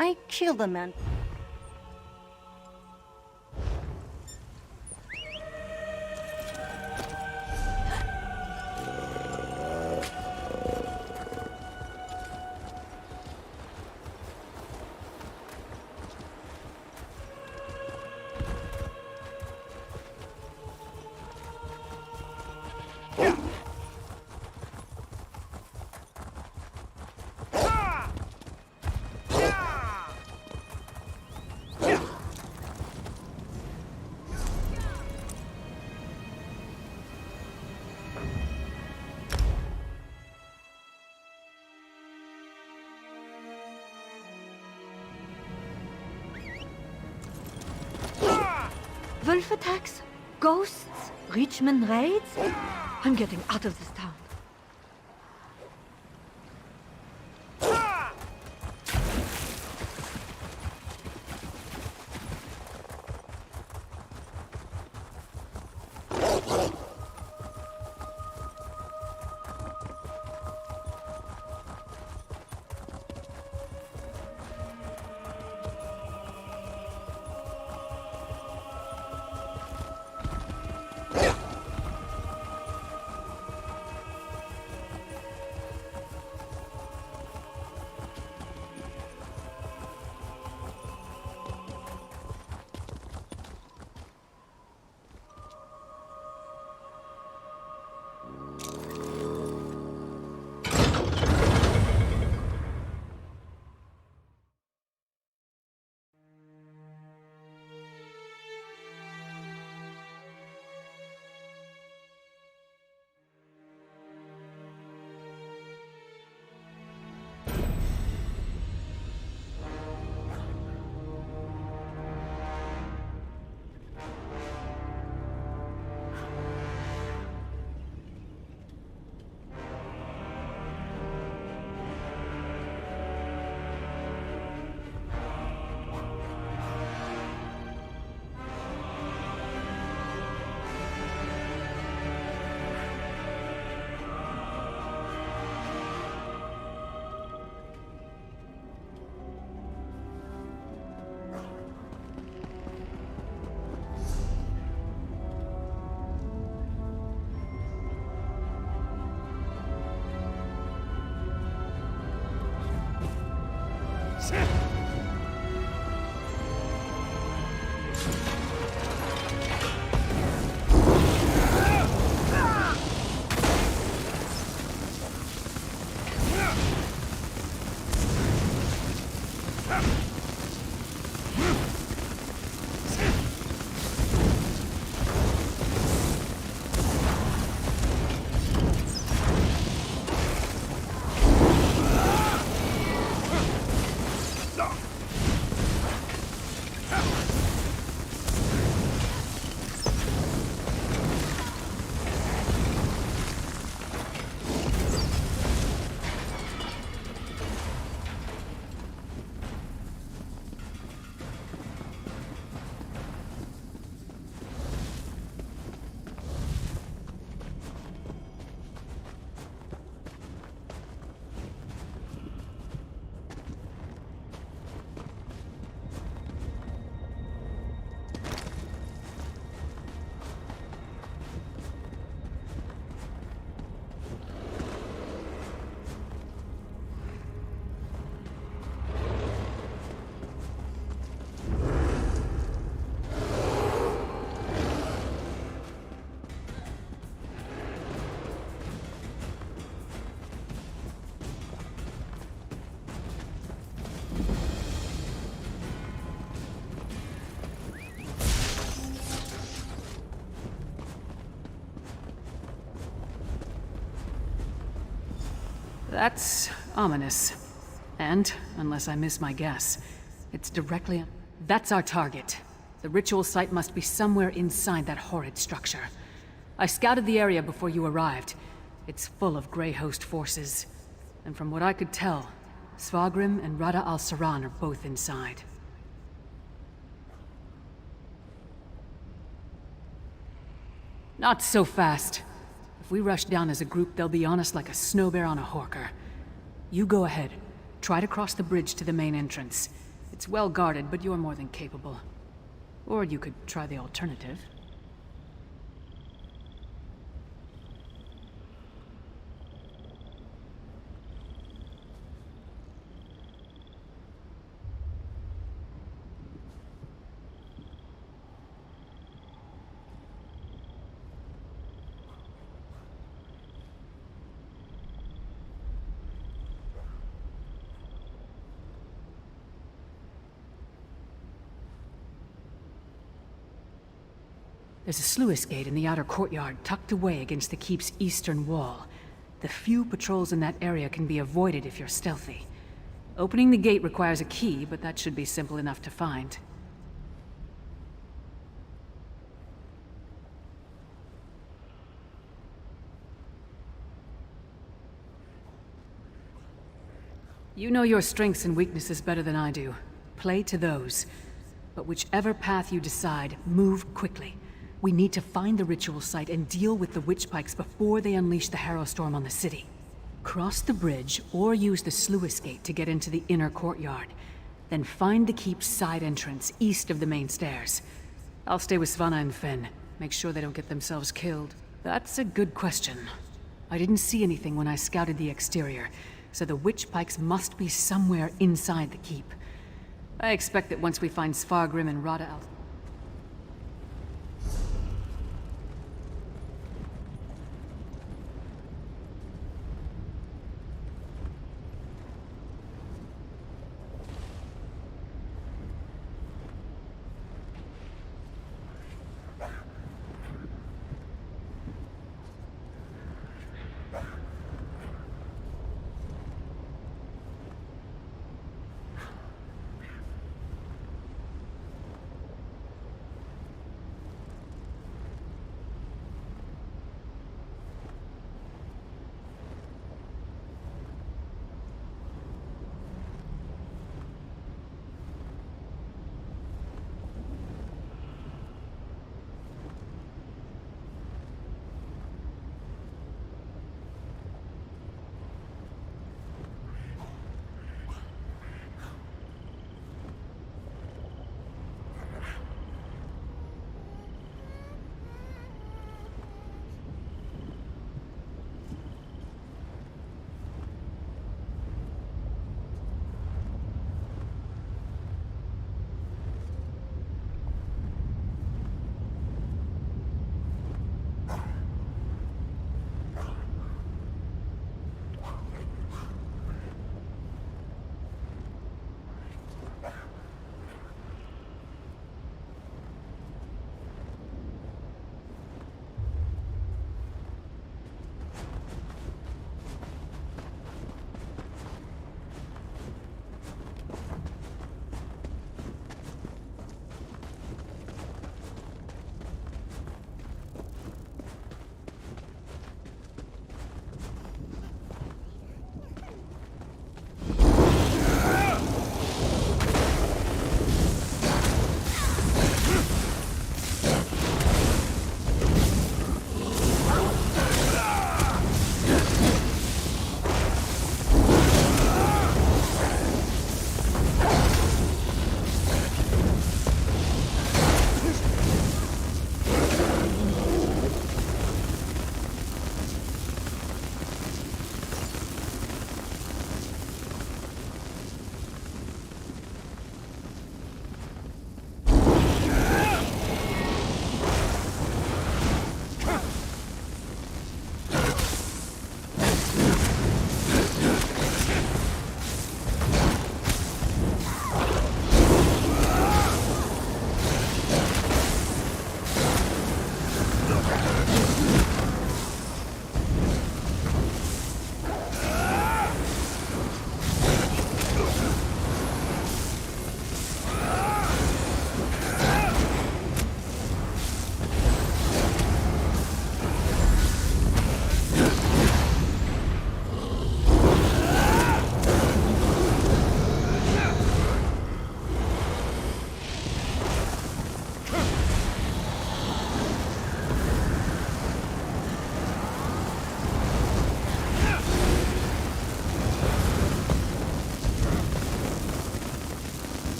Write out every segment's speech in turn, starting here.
I killed a man. Wolf attacks? Ghosts? Reachman raids? I'm getting out of this town. That's ominous. And, unless I miss my guess, it's directly... That's our target. The ritual site must be somewhere inside that horrid structure. I scouted the area before you arrived. It's full of Grey Host forces. And from what I could tell, Svagrim and Rada al-Saran are both inside. Not so fast. If we rush down as a group, they'll be on us like a snow bear on a horker. You go ahead. Try to cross the bridge to the main entrance. It's well guarded, but you're more than capable. Or you could try the alternative. There's a sluice gate in the outer courtyard, tucked away against the keep's eastern wall. The few patrols in that area can be avoided if you're stealthy. Opening the gate requires a key, but that should be simple enough to find. You know your strengths and weaknesses better than I do. Play to those. But whichever path you decide, move quickly. We need to find the ritual site and deal with the witch pikes before they unleash the Harrow Storm on the city. Cross the bridge or use the sluice gate to get into the inner courtyard. Then find the keep's side entrance east of the main stairs. I'll stay with Svanna and Finn. Make sure they don't get themselves killed. That's a good question. I didn't see anything when I scouted the exterior, so the witch pikes must be somewhere inside the keep. I expect that once we find Svargrim and Rada out.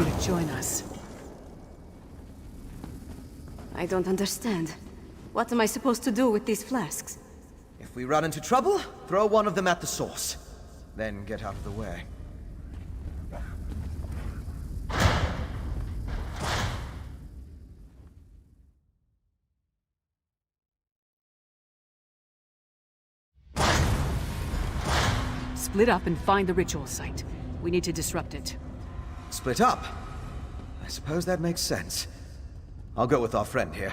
you to join us. I don't understand. What am I supposed to do with these flasks? If we run into trouble, throw one of them at the source. Then get out of the way. Split up and find the ritual site. We need to disrupt it. Split up? I suppose that makes sense. I'll go with our friend here.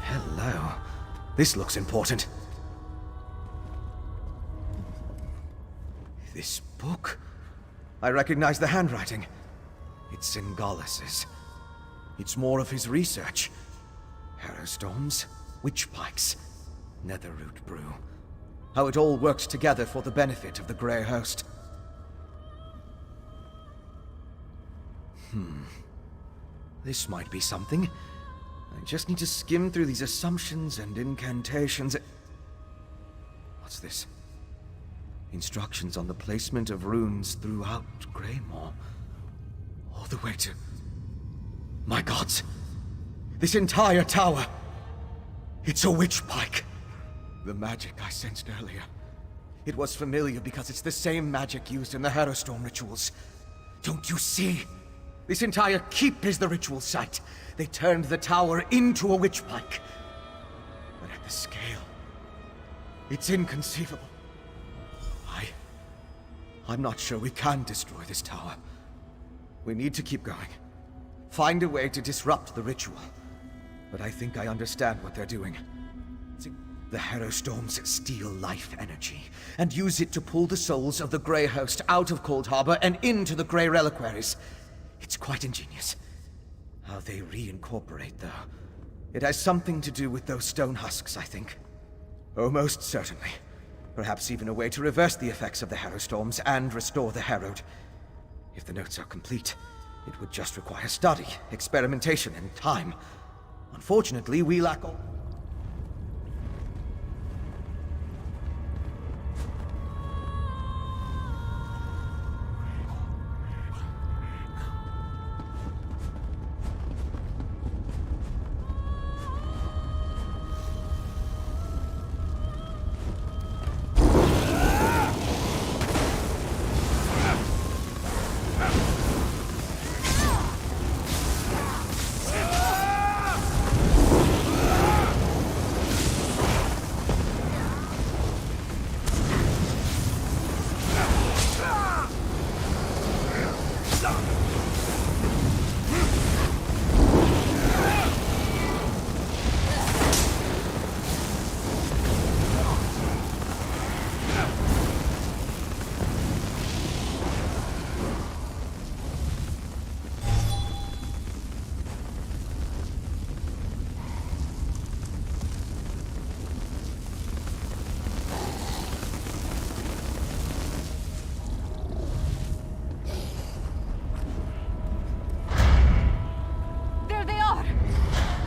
Hello. This looks important. This book? I recognize the handwriting. It's Singalus's. It's more of his research. Harrowstones, witch pikes, netherroot brew. How it all worked together for the benefit of the Grey Host. This might be something. I just need to skim through these assumptions and incantations. What's this? Instructions on the placement of runes throughout Greymoore. All the way to... My gods! This entire tower! It's a witch pike! The magic I sensed earlier. It was familiar because it's the same magic used in the Harrowstorm rituals. Don't you see? This entire keep is the ritual site. They turned the tower into a witch pike. But at the scale, it's inconceivable. I'm not sure we can destroy this tower. We need to keep going. Find a way to disrupt the ritual. But I think I understand what they're doing. The Harrowstorms steal life energy, and use it to pull the souls of the Grey Host out of Cold Harbor and into the Grey Reliquaries. It's quite ingenious. How they reincorporate, though. It has something to do with those stone husks, I think. Oh, most certainly. Perhaps even a way to reverse the effects of the Harrowstorms and restore the Harrowed. If the notes are complete, it would just require study, experimentation, and time. Unfortunately, we lack all...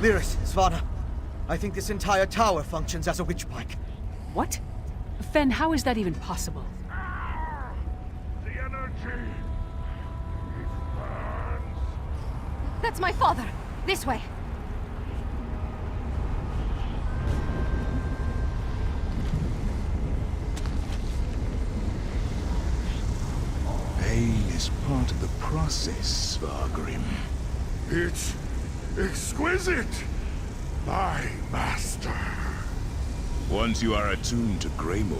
Lyris, Svanna, I think this entire tower functions as a witch pike. What? Fen, how is that even possible? The energy! It burns! That's my father! This way! Pain is part of the process, Svargrim. It's exquisite! My master! Once you are attuned to Greymoore,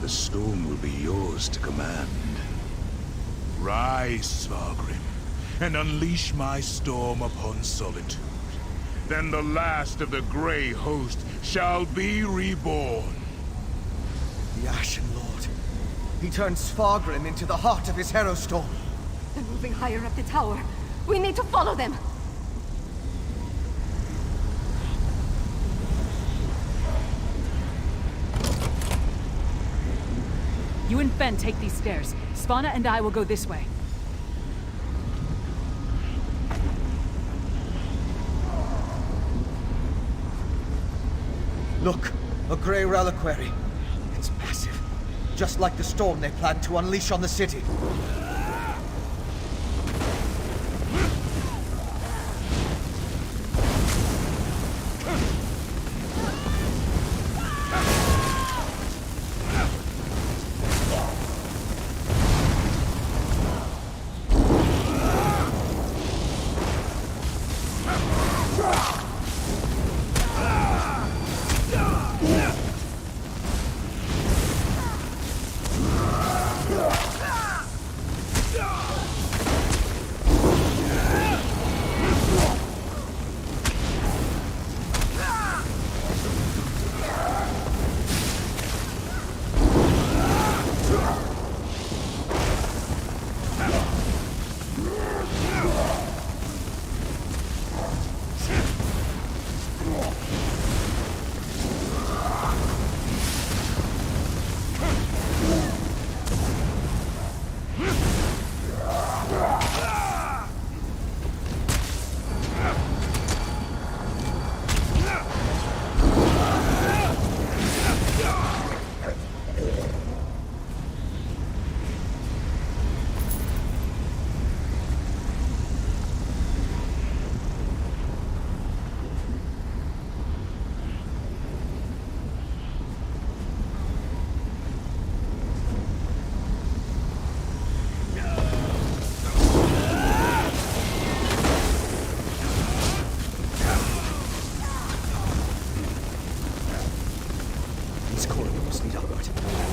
the storm will be yours to command. Rise, Svargrim, and unleash my storm upon Solitude. Then the last of the Grey host shall be reborn. The Ashen Lord. He turned Svargrim into the heart of his Hero Storm. They're moving higher up the tower. We need to follow them! You and Fen take these stairs. Svanna and I will go this way. Look, a Grey reliquary. It's massive. Just like the storm they planned to unleash on the city.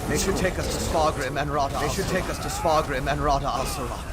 They should take us to Svargrim and Rada. They should take us to Svargrim and Rada al-Sarat.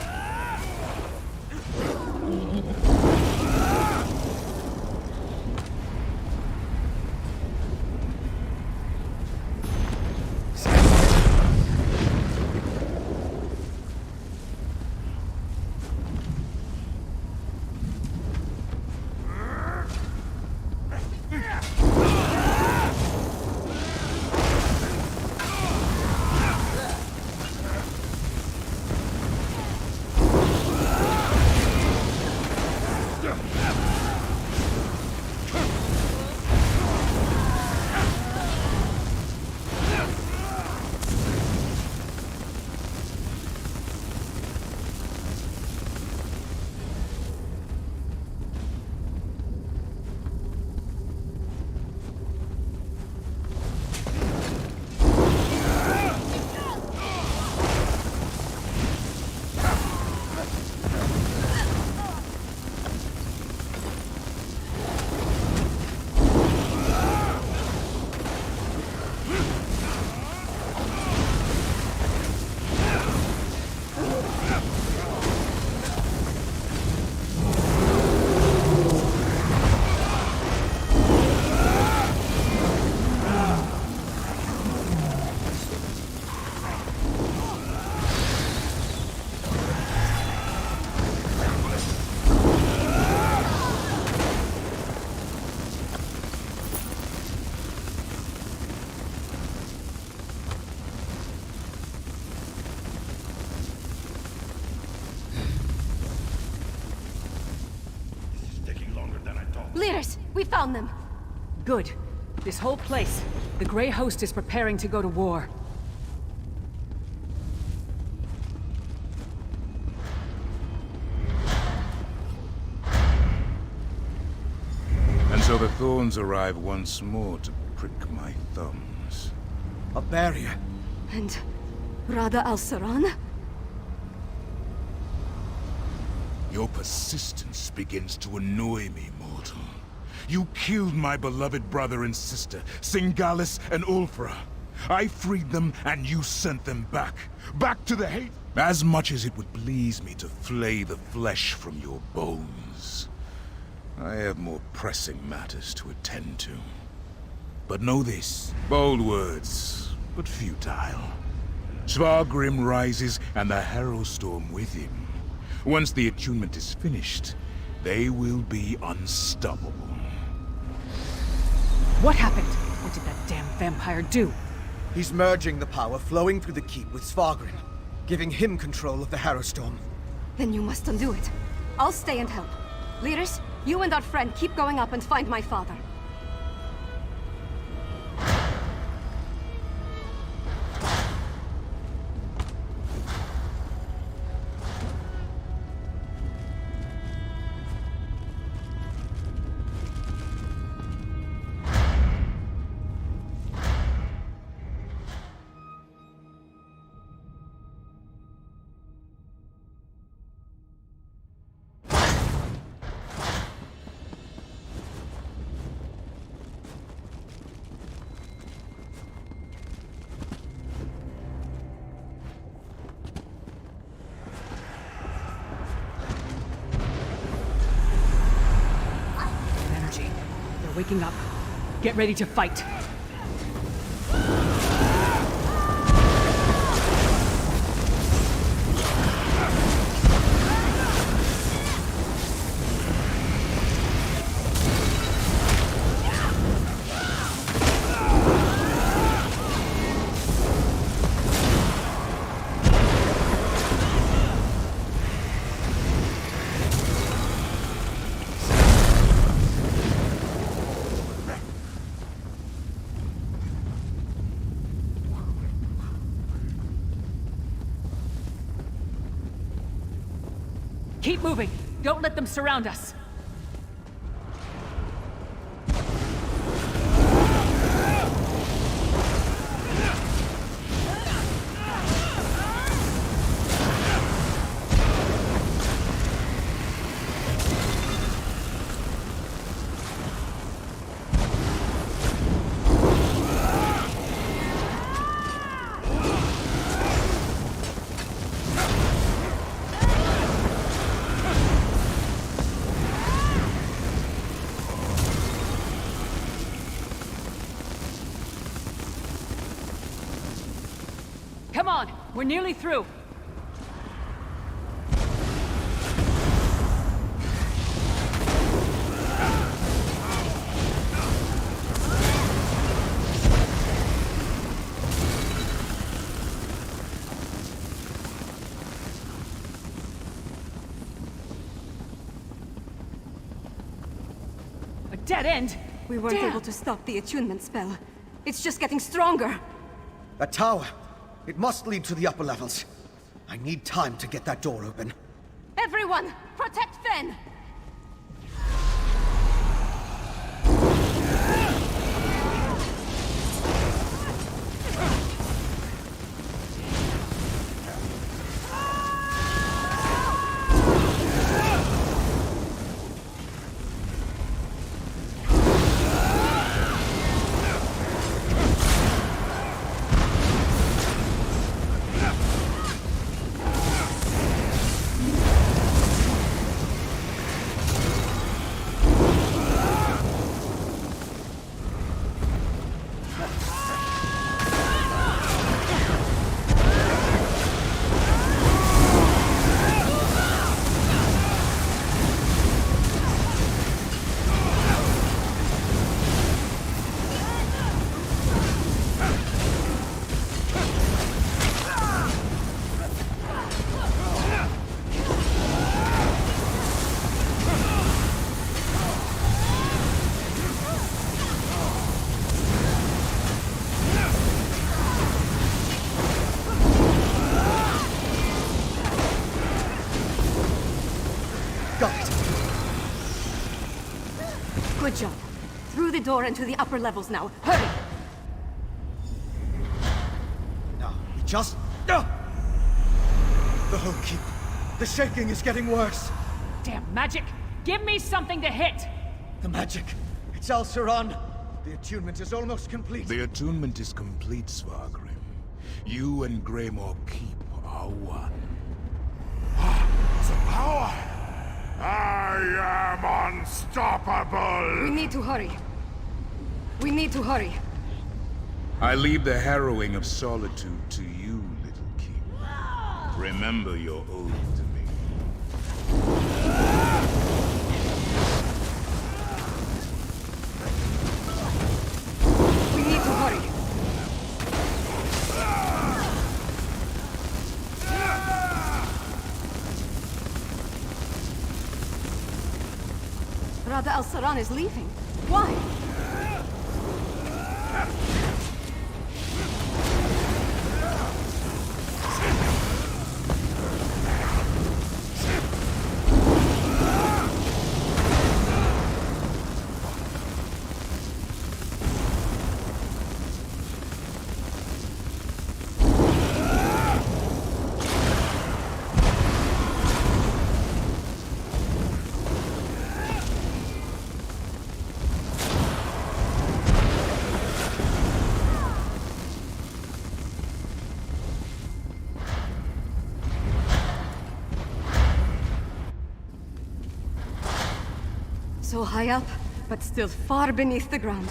Leaders, we found them. Good. This whole place. The Grey Host is preparing to go to war. And so the Thorns arrive once more to prick my thumbs. A barrier. And Rada al-Saran? Your persistence begins to annoy me, mortal. You killed my beloved brother and sister, Singalis and Ulfra. I freed them, and you sent them back. Back to the hate. As much as it would please me to flay the flesh from your bones, I have more pressing matters to attend to. But know this. Bold words, but futile. Svargrim rises, and the Harrow Storm with him. Once the attunement is finished, they will be unstoppable. What happened? What did that damn vampire do? He's merging the power flowing through the keep with Svargrim, giving him control of the Harrow Storm. Then you must undo it. I'll stay and help. Leaders, you and our friend keep going up and find my father. They're waking up. Get ready to fight. Keep moving. Don't let them surround us. Come on, we're nearly through. A dead end? We weren't Damn. able to stop the attunement spell. It's just getting stronger. That tower! It must lead to the upper levels. I need time to get that door open. Everyone, protect Fen! Got it. Good job. Through the door and to the upper levels now. Hurry! Now, we just... The whole keep. The shaking is getting worse. Damn magic! Give me something to hit! The magic. It's Al Saran. The attunement is almost complete. The attunement is complete, Svargrim. You and Greymoore keep are one. The power! I am unstoppable! We need to hurry. We need to hurry. I leave the harrowing of solitude to you, little king. Remember your oath to me. We need to hurry. Rada Al Saran is leaving. Why? So high up, but still far beneath the ground.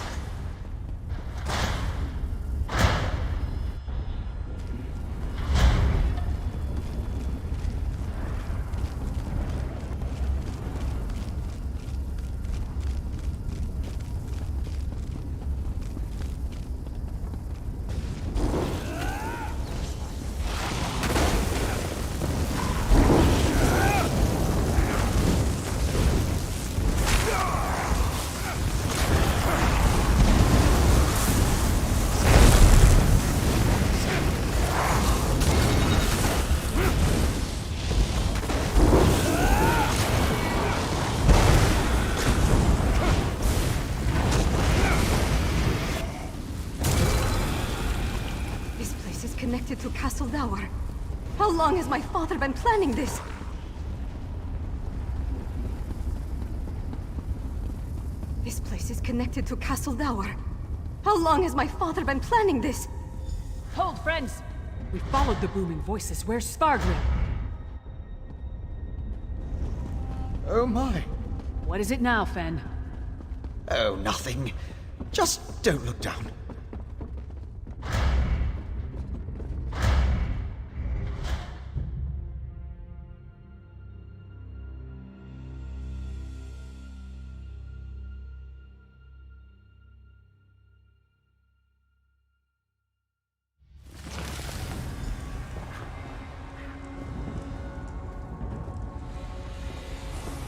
Connected to Castle Dower. How long has my father been planning this? This place is connected to Castle Dower. How long has my father been planning this? Hold, friends! We followed the booming voices. Where's Svargrim? Oh my. What is it now, Fen? Oh, nothing. Just don't look down.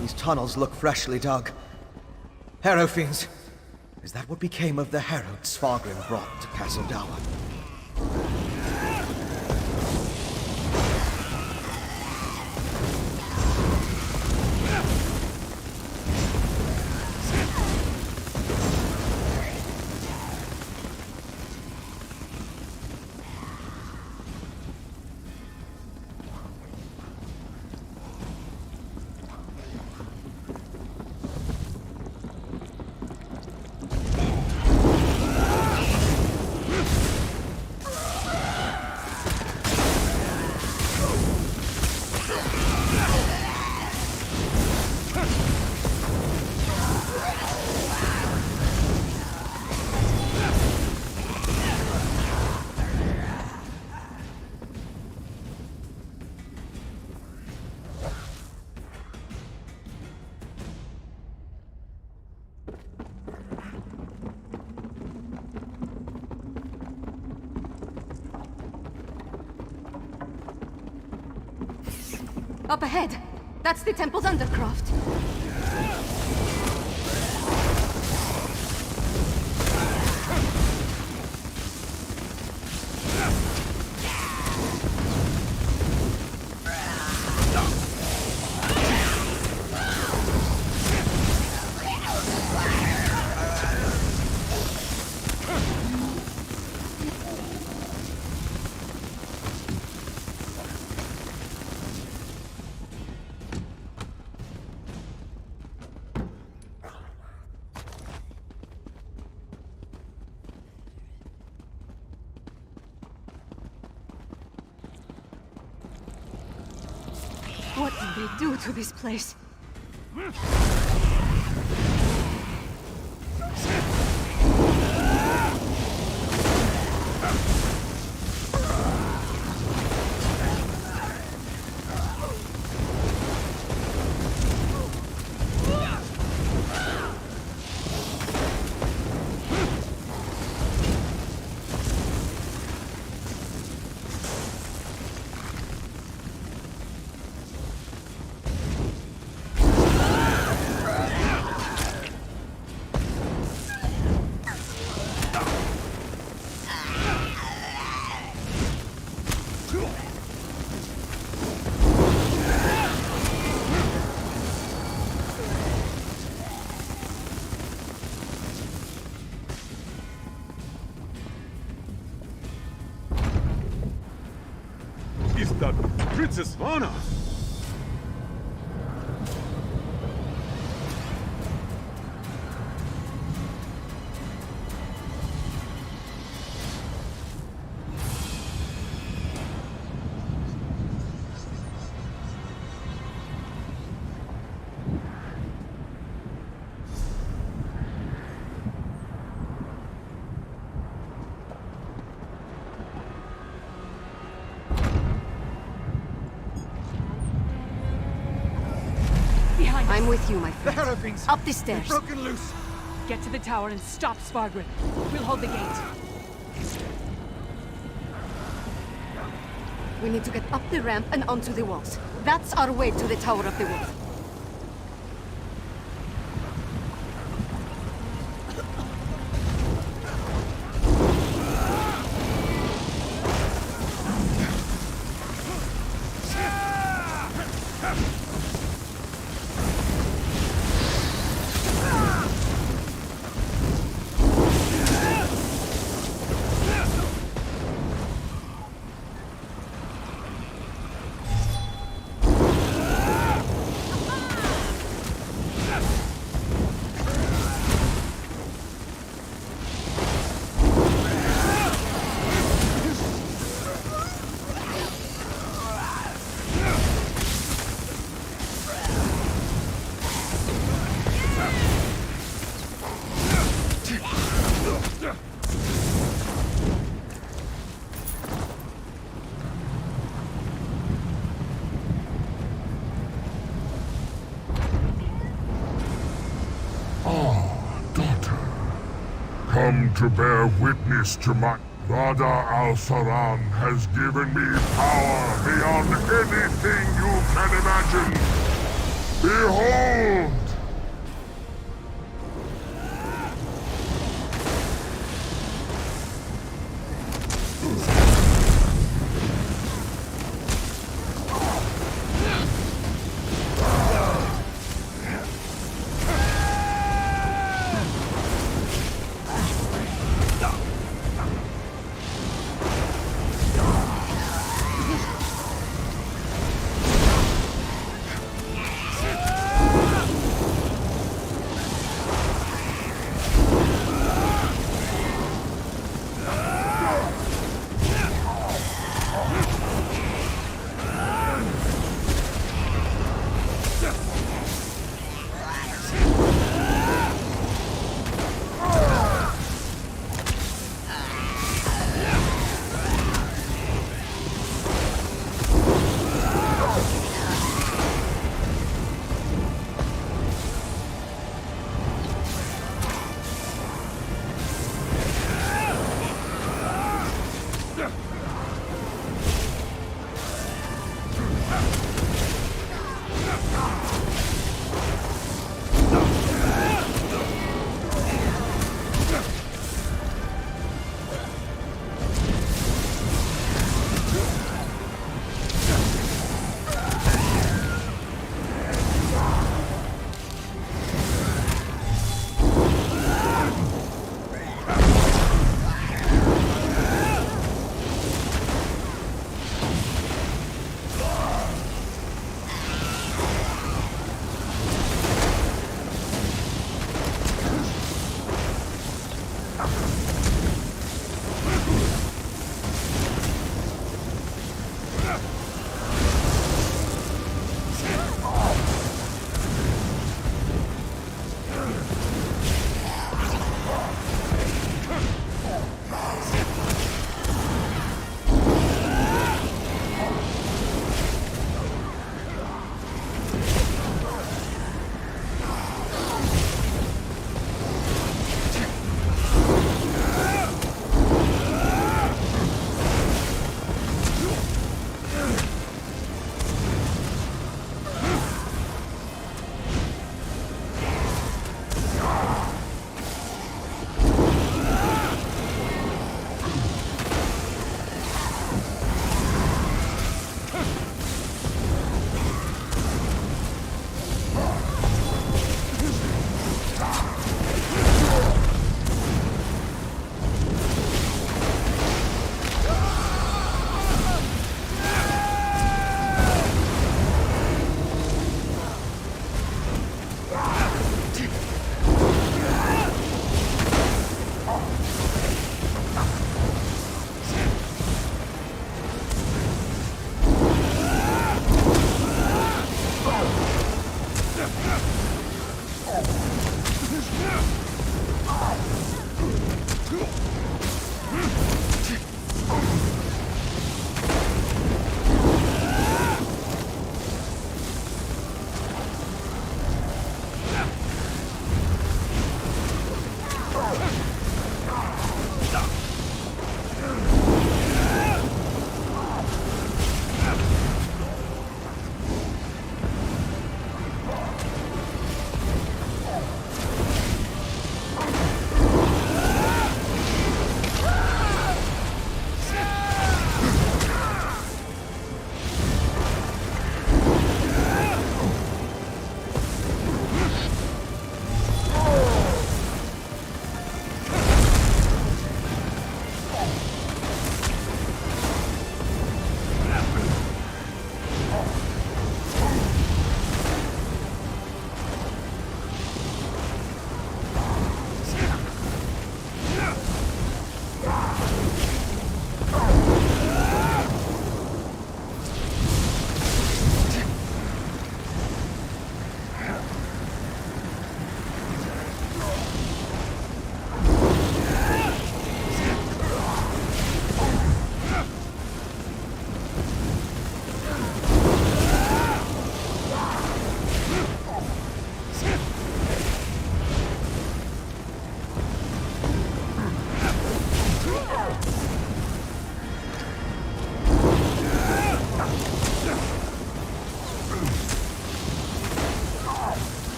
These tunnels look freshly dug. Harrow fiends. Is that what became of the herald Svargrim brought to Castle Dower? Up ahead. That's the temple's undercroft. What did they do to this place? Is that Princess Vana? I'm with you, my friend. There are things Up the stairs. broken loose. Get to the tower and stop Svargrim. We'll hold the gate. We need to get up the ramp and onto the walls. That's our way to the Tower of the Wolf. Come to bear witness to my... Rada al-Saran has given me power beyond anything you can imagine. Behold!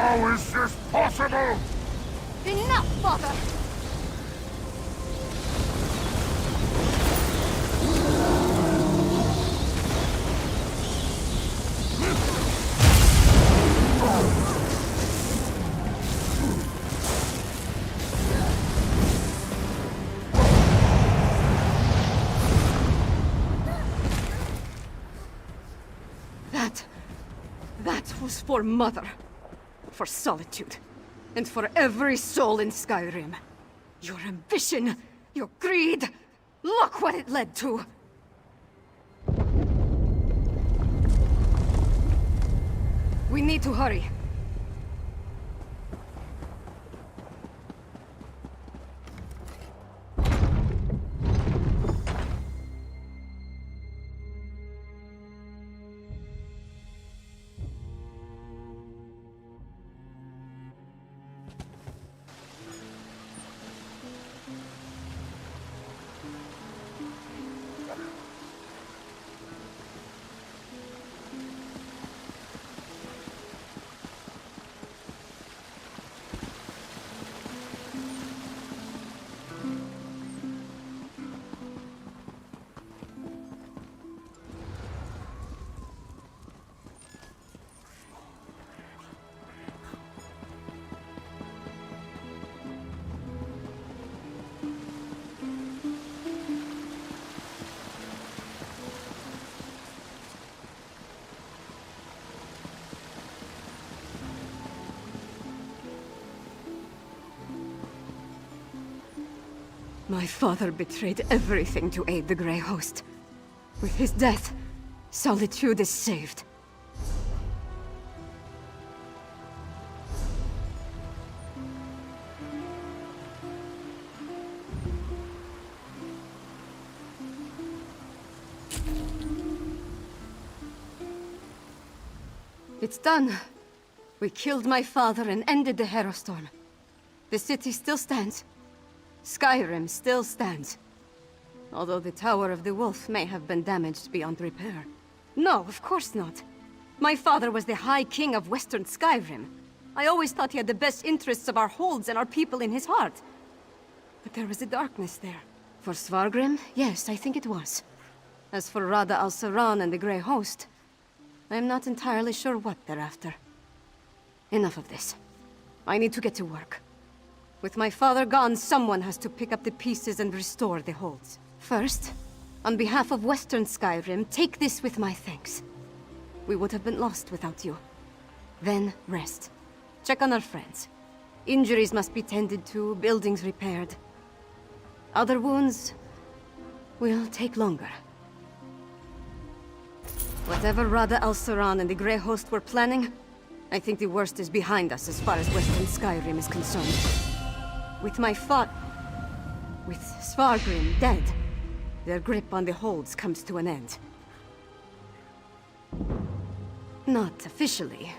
How is this possible? Enough, father! That was for Mother. For Solitude. And for every soul in Skyrim. Your ambition, your greed, look what it led to! We need to hurry. My father betrayed everything to aid the Grey Host. With his death, Solitude is saved. It's done. We killed my father and ended the Herostorm. The city still stands. Skyrim still stands. Although the Tower of the Wolf may have been damaged beyond repair. No, of course not. My father was the High King of Western Skyrim. I always thought he had the best interests of our holds and our people in his heart. But there was a darkness there. For Svargrim, yes, I think it was. As for Rada al-Saran and the Grey Host, I am not entirely sure what they're after. Enough of this. I need to get to work. With my father gone, someone has to pick up the pieces and restore the holds. First, on behalf of Western Skyrim, take this with my thanks. We would have been lost without you. Then, rest. Check on our friends. Injuries must be tended to, buildings repaired. Other wounds will take longer. Whatever Rada al-Saran and the Grey Host were planning, I think the worst is behind us as far as Western Skyrim is concerned. With Svargrim dead, their grip on the holds comes to an end. Not officially.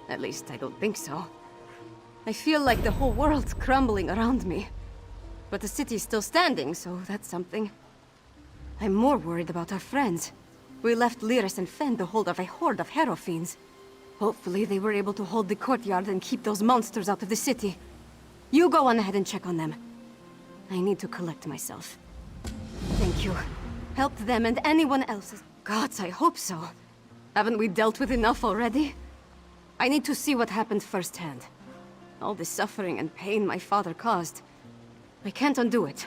At least I don't think so. I feel like the whole world's crumbling around me. But the city's still standing, so that's something. I'm more worried about our friends. We left Lyris and Fen to hold of a horde of Hero fiends. Hopefully they were able to hold the courtyard and keep those monsters out of the city. You go on ahead and check on them. I need to collect myself. Thank you. Help them and anyone else. Gods, I hope so. Haven't we dealt with enough already? I need to see what happened firsthand. All the suffering and pain my father caused. I can't undo it.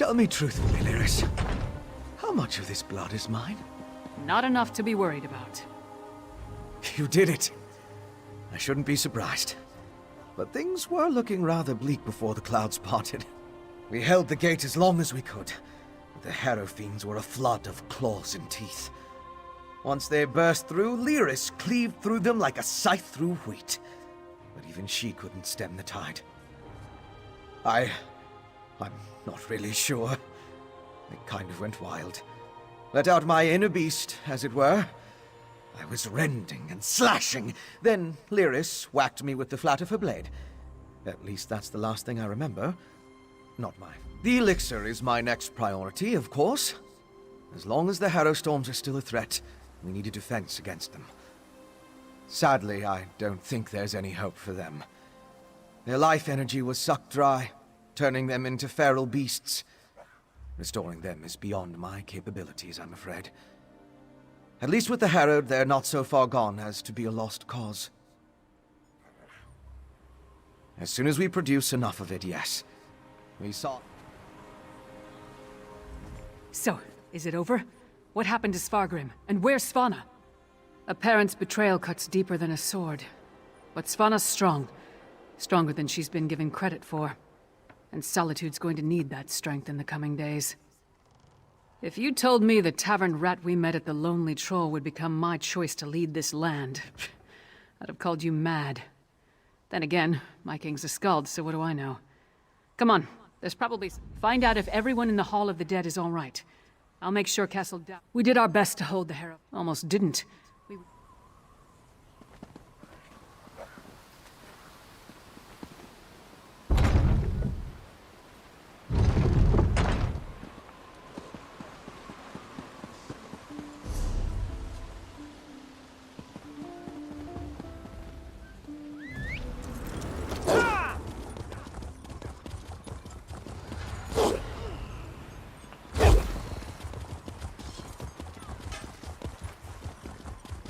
Tell me truthfully, Lyris. How much of this blood is mine? Not enough to be worried about. You did it. I shouldn't be surprised. But things were looking rather bleak before the clouds parted. We held the gate as long as we could. The Harrow Fiends were a flood of claws and teeth. Once they burst through, Lyris cleaved through them like a scythe through wheat. But even she couldn't stem the tide. I'm not really sure. It kind of went wild. Let out my inner beast, as it were. I was rending and slashing. Then Lyris whacked me with the flat of her blade. At least that's the last thing I remember. Not mine. The elixir is my next priority, of course. As long as the Harrowstorms are still a threat, we need a defense against them. Sadly, I don't think there's any hope for them. Their life energy was sucked dry, turning them into feral beasts. Restoring them is beyond my capabilities, I'm afraid. At least with the Harrowed, they're not so far gone as to be a lost cause. As soon as we produce enough of it, yes. We saw... So, is it over? What happened to Svargrim? And where's Svanna? A parent's betrayal cuts deeper than a sword. But Svanna's strong. Stronger than she's been given credit for. And Solitude's going to need that strength in the coming days. If you told me the tavern rat we met at the Lonely Troll would become my choice to lead this land, I'd have called you mad. Then again, my king's a skald, so what do I know? Come on, there's probably... Find out if everyone in the Hall of the Dead is all right. I'll make sure Castle Down... We did our best to hold the Harrow. Almost didn't.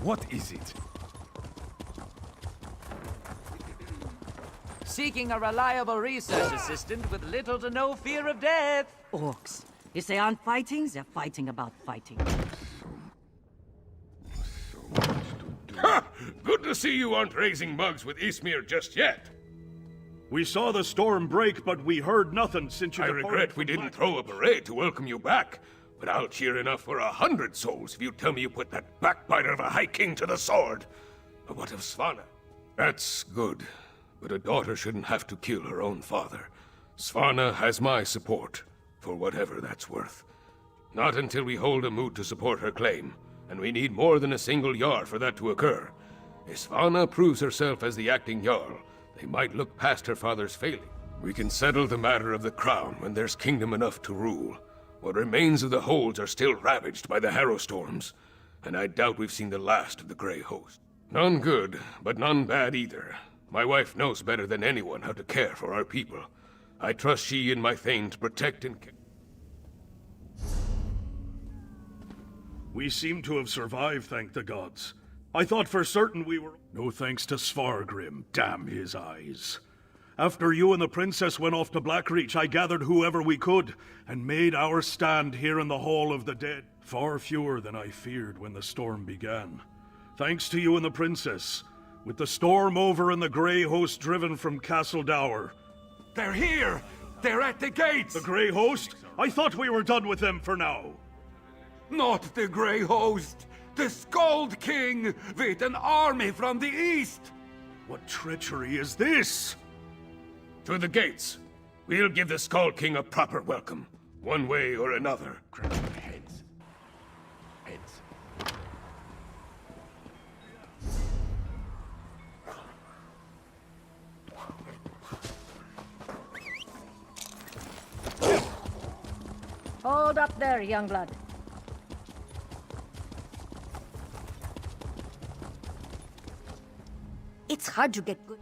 What is it? Seeking a reliable research assistant with little to no fear of death. Orcs. If they aren't fighting, they're fighting about fighting. Ha! Good to see you aren't raising mugs with Ismir just yet. We saw the storm break, but we heard nothing since you I departed regret we from didn't Black- throw a parade to welcome you back. But I'll cheer enough for 100 souls if you tell me you put that backbiter of a High King to the sword. But what of Svanna? That's good. But a daughter shouldn't have to kill her own father. Svanna has my support, for whatever that's worth. Not until we hold a moot to support her claim, and we need more than a single Jarl for that to occur. If Svanna proves herself as the acting Jarl, they might look past her father's failing. We can settle the matter of the crown when there's kingdom enough to rule. What remains of the holds are still ravaged by the Harrowstorms, and I doubt we've seen the last of the Grey Host. None good, but none bad either. My wife knows better than anyone how to care for our people. I trust she and my Thane to protect and... We seem to have survived, thank the gods. I thought for certain we were... No thanks to Svargrim, damn his eyes. After you and the princess went off to Blackreach, I gathered whoever we could, and made our stand here in the Hall of the Dead. Far fewer than I feared when the storm began. Thanks to you and the princess, with the storm over and the Grey Host driven from Castle Dower. They're here! They're at the gates! The Grey Host? I thought we were done with them for now. Not the Grey Host! The Skald King, with an army from the east! What treachery is this? To the gates. We'll give the Skald King a proper welcome, one way or another. Heads. Heads. Hold up there, young blood. It's hard to get good.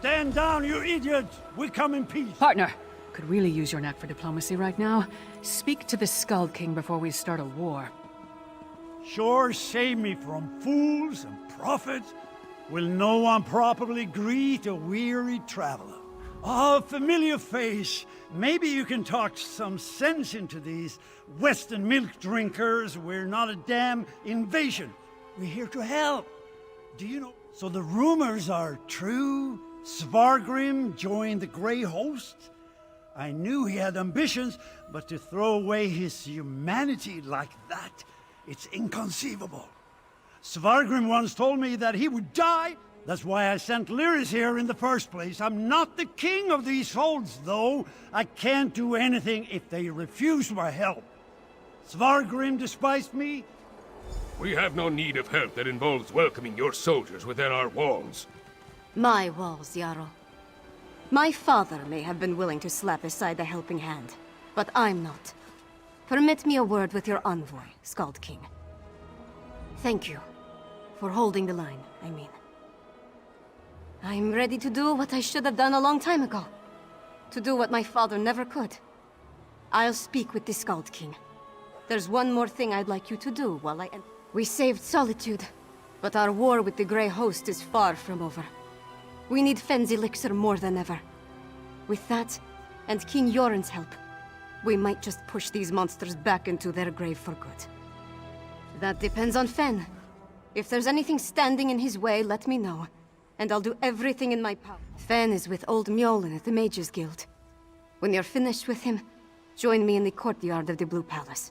Stand down, you idiot! We come in peace. Partner, could really use your knack for diplomacy right now. Speak to the Skald King before we start a war. Sure, save me from fools and prophets. Will no one properly greet a weary traveler? Oh, familiar face. Maybe you can talk some sense into these Western milk drinkers. We're not a damn invasion. We're here to help. Do you know? So the rumors are true? Svargrim joined the Grey Host? I knew he had ambitions, but to throw away his humanity like that, it's inconceivable. Svargrim once told me that he would die. That's why I sent Lyris here in the first place. I'm not the king of these folds, though. I can't do anything if they refuse my help. Svargrim despised me. We have no need of help that involves welcoming your soldiers within our walls. My walls, Jarl. My father may have been willing to slap aside the helping hand, but I'm not. Permit me a word with your envoy, Skald King. Thank you. For holding the line, I mean. I'm ready to do what I should have done a long time ago. To do what my father never could. I'll speak with the Skald King. There's one more thing I'd like you to do while I... We saved Solitude, but our war with the Grey Host is far from over. We need Fenn's elixir more than ever. With that, and King Yoren's help, we might just push these monsters back into their grave for good. That depends on Fenn. If there's anything standing in his way, let me know, and I'll do everything in my power. Fenn is with old Mjolnir at the Mages Guild. When you're finished with him, join me in the courtyard of the Blue Palace.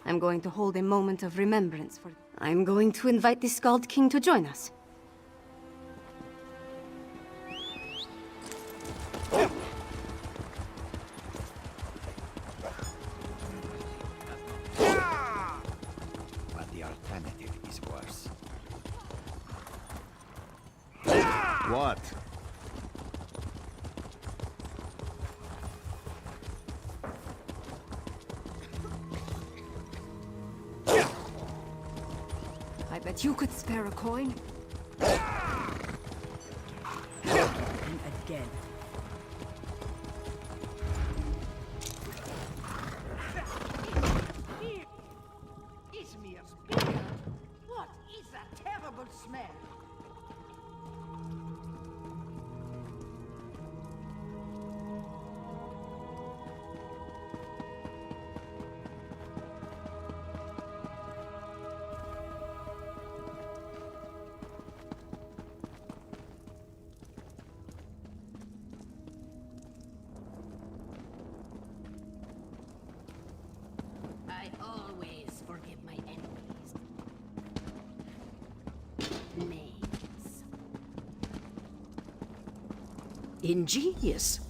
I'm going to hold a moment of remembrance for... I'm going to invite the Skald King to join us. But the alternative is worse. What? I bet you could spare a coin. Again. Is me a speaker? What is that terrible smell? I always forgive my enemies. Names. Ingenious.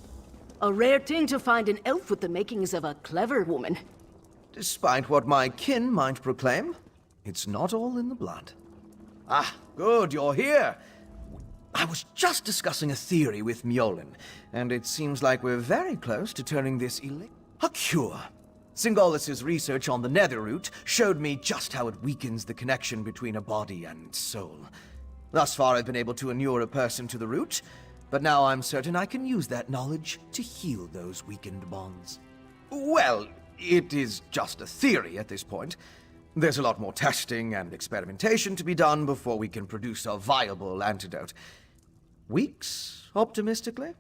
A rare thing to find an elf with the makings of a clever woman. Despite what my kin might proclaim, it's not all in the blood. Ah, good, you're here. I was just discussing a theory with Mjolnir, and it seems like we're very close to turning this a cure. Singolis's research on the nether root showed me just how it weakens the connection between a body and soul. Thus far, I've been able to inure a person to the root, but now I'm certain I can use that knowledge to heal those weakened bonds. Well, it is just a theory at this point. There's a lot more testing and experimentation to be done before we can produce a viable antidote. Weeks, optimistically?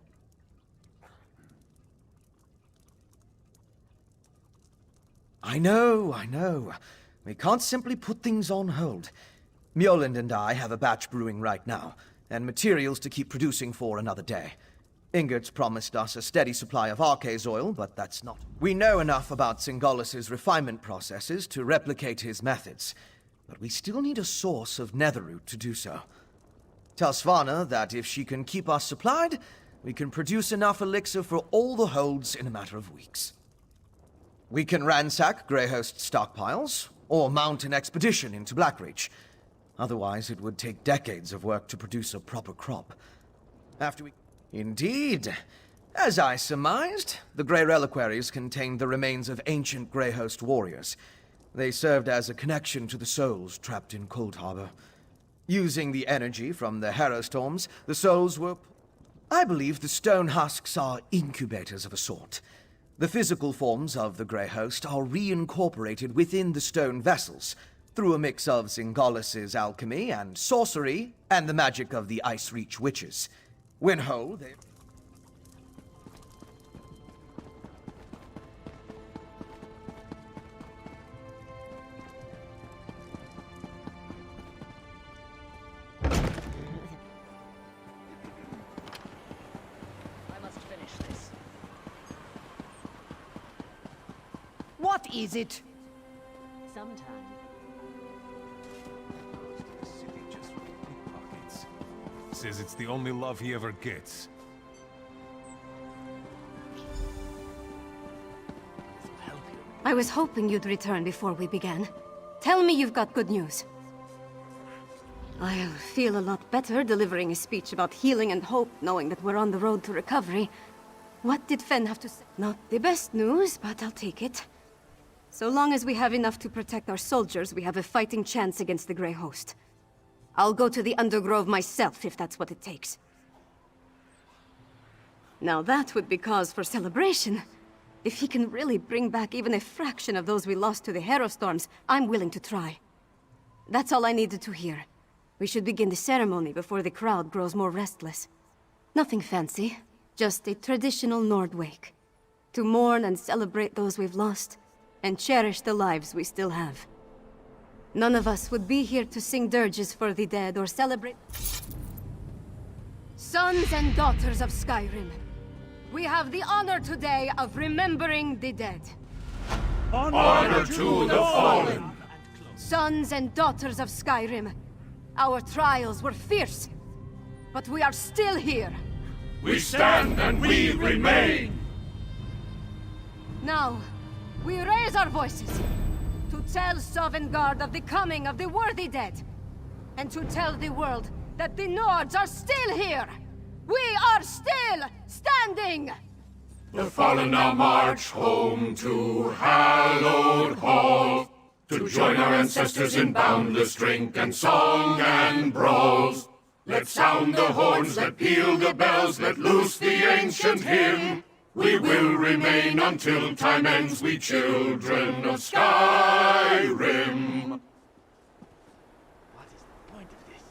I know. We can't simply put things on hold. Mjolnir and I have a batch brewing right now, and materials to keep producing for another day. Ingert's promised us a steady supply of Arcase oil, but that's not... We know enough about Singolis's refinement processes to replicate his methods, but we still need a source of netherroot to do so. Tell Svanna that if she can keep us supplied, we can produce enough elixir for all the holds in a matter of weeks. We can ransack Greyhost stockpiles, or mount an expedition into Blackreach. Otherwise, it would take decades of work to produce a proper crop. After we... Indeed. As I surmised, the Grey Reliquaries contained the remains of ancient Greyhost warriors. They served as a connection to the souls trapped in Cold Harbor. Using the energy from the Harrowstorms, the souls were... I believe the stone husks are incubators of a sort. The physical forms of the Grey Host are reincorporated within the stone vessels, through a mix of Zingalis' alchemy and sorcery, and the magic of the Ice Reach witches. When whole, they... What is it? Sometime. Says it's the only love he ever gets. I was hoping you'd return before we began. Tell me you've got good news. I'll feel a lot better delivering a speech about healing and hope, knowing that we're on the road to recovery. What did Fen have to say? Not the best news, but I'll take it. So long as we have enough to protect our soldiers, we have a fighting chance against the Grey Host. I'll go to the Undergrove myself, if that's what it takes. Now that would be cause for celebration. If he can really bring back even a fraction of those we lost to the Herostorms, I'm willing to try. That's all I needed to hear. We should begin the ceremony before the crowd grows more restless. Nothing fancy, just a traditional Nord wake. To mourn and celebrate those we've lost, and cherish the lives we still have. None of us would be here to sing dirges for the dead or celebrate... Sons and daughters of Skyrim, we have the honor today of remembering the dead. Honor to the fallen! Sons and daughters of Skyrim, our trials were fierce, but we are still here. We stand and we remain! Now, we raise our voices to tell Sovngarde of the coming of the worthy dead, and to tell the world that the Nords are still here! We are still standing! The fallen now march home to hallowed halls, to join our ancestors in boundless drink and song and brawls. Let sound the horns, let peal the bells, let loose the ancient hymn. We will remain until time ends, we children of Skyrim. What is the point of this?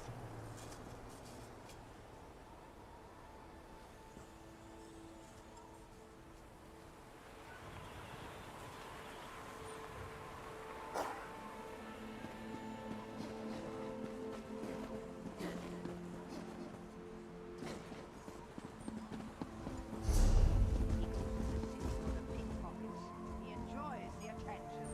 He enjoys the attention.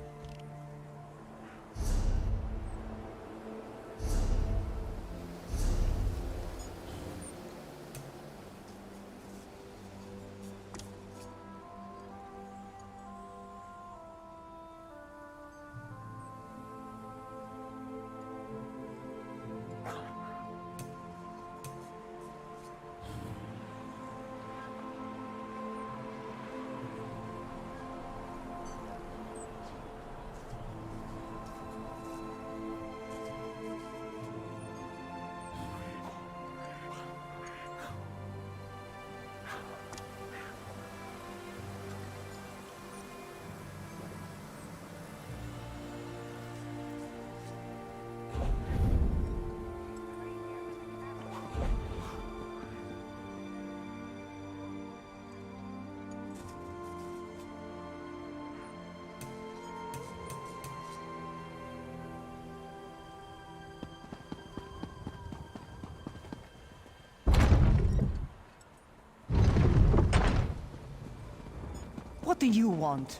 What do you want?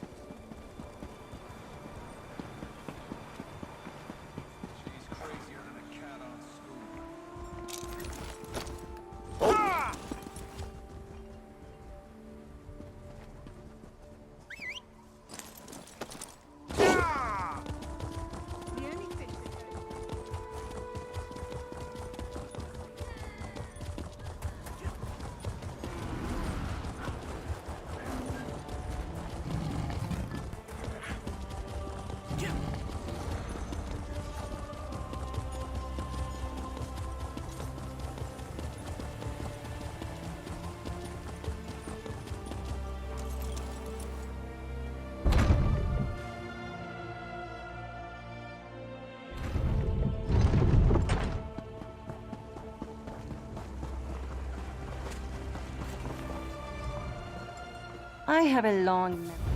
I have a long memory.